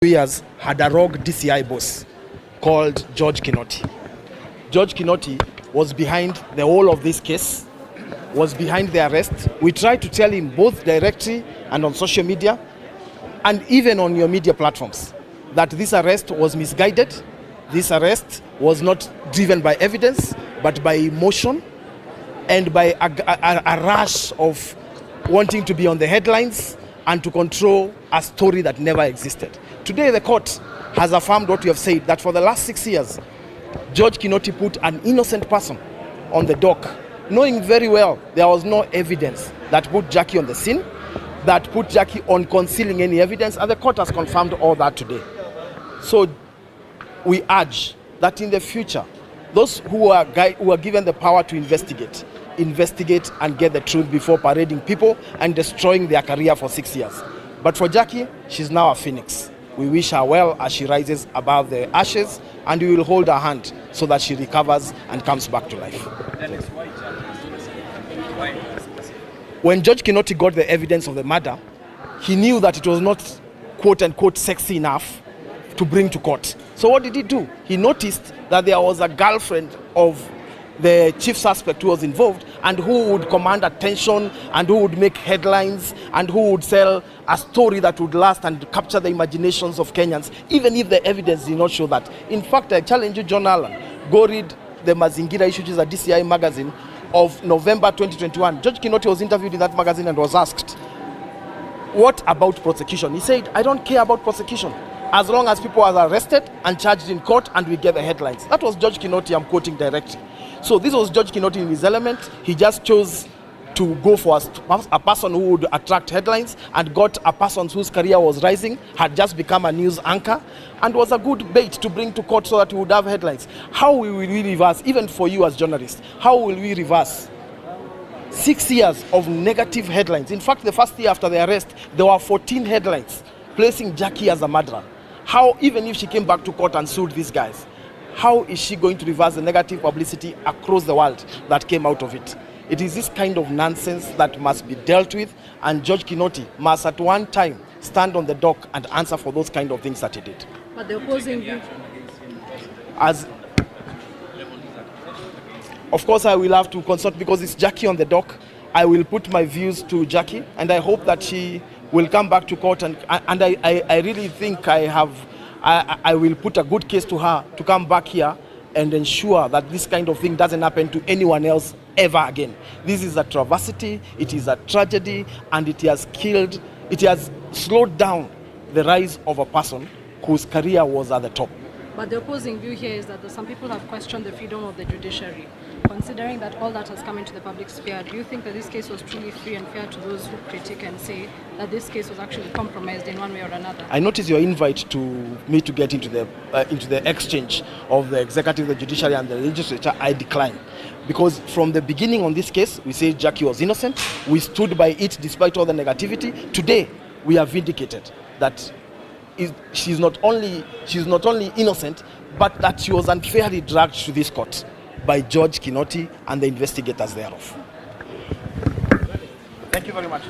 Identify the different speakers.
Speaker 1: Years had a rogue DCI boss called George Kinoti. George Kinoti was behind the whole of this case, was behind the arrest. We tried to tell him both directly and on social media and even on your media platforms that this arrest was misguided. This arrest was not driven by evidence but by emotion and by a rush of wanting to be on the headlines and to control a story that never existed. Today the court has affirmed what we have said, that for the last 6 years, George Kinoti put an innocent person on the dock, knowing very well there was no evidence that put Jackie on the scene, that put Jackie on concealing any evidence, and the court has confirmed all that today. So we urge that in the future, those who are given the power to investigate and get the truth before parading people and destroying their career for 6 years. But for Jackie, she's now a phoenix. We wish her well as she rises above the ashes, and we will hold her hand so that she recovers and comes back to life. When George Kinoti got the evidence of the murder, he knew that it was not quote-unquote sexy enough to bring to court. So what did he do? He noticed that there was a girlfriend of the chief suspect who was involved and who would command attention and who would make headlines and who would sell a story that would last and capture the imaginations of Kenyans, even if the evidence did not show that. In fact, I challenge you, John Allen, go read the Mazingira issue, which is a DCI magazine of November 2021. George Kinoti was interviewed in that magazine and was asked, what about prosecution? He said, I don't care about prosecution, as long as people are arrested and charged in court and we get the headlines. That was George Kinoti, I'm quoting directly. So this was George Kinoti in his element. He just chose to go for a person who would attract headlines and got a person whose career was rising, had just become a news anchor, and was a good bait to bring to court so that he would have headlines. How will we reverse, even for you as journalists, how will we reverse 6 years of negative headlines? In fact, the first year after the arrest, there were 14 headlines placing Jackie as a murderer. How, even if she came back to court and sued these guys, how is she going to reverse the negative publicity across the world that came out of it? It is this kind of nonsense that must be dealt with, and George Kinoti must at one time stand on the dock and answer for those kind of things that he did.
Speaker 2: But the opposing view?
Speaker 1: Of course, I will have to consult because it's Jackie on the dock. I will put my views to Jackie, and I hope that she will come back to court, and I really think I will put a good case to her to come back here and ensure that this kind of thing doesn't happen to anyone else ever again. This is a travesty, it is a tragedy, and it has slowed down the rise of a person whose career was at the top.
Speaker 2: But the opposing view here is that some people have questioned the freedom of the judiciary. Considering that all that has come into the public sphere, do you think that this case was truly free and fair to those who critique and say that this case was actually compromised in one way or another?
Speaker 1: I noticed your invite to me to get into the exchange of the executive, the judiciary, and the legislature. I declined. Because from the beginning on this case, we said Jackie was innocent. We stood by it despite all the negativity. Today, we have vindicated that she's not only innocent, but that she was unfairly dragged to this court by George Kinoti and the investigators thereof. Thank you very much.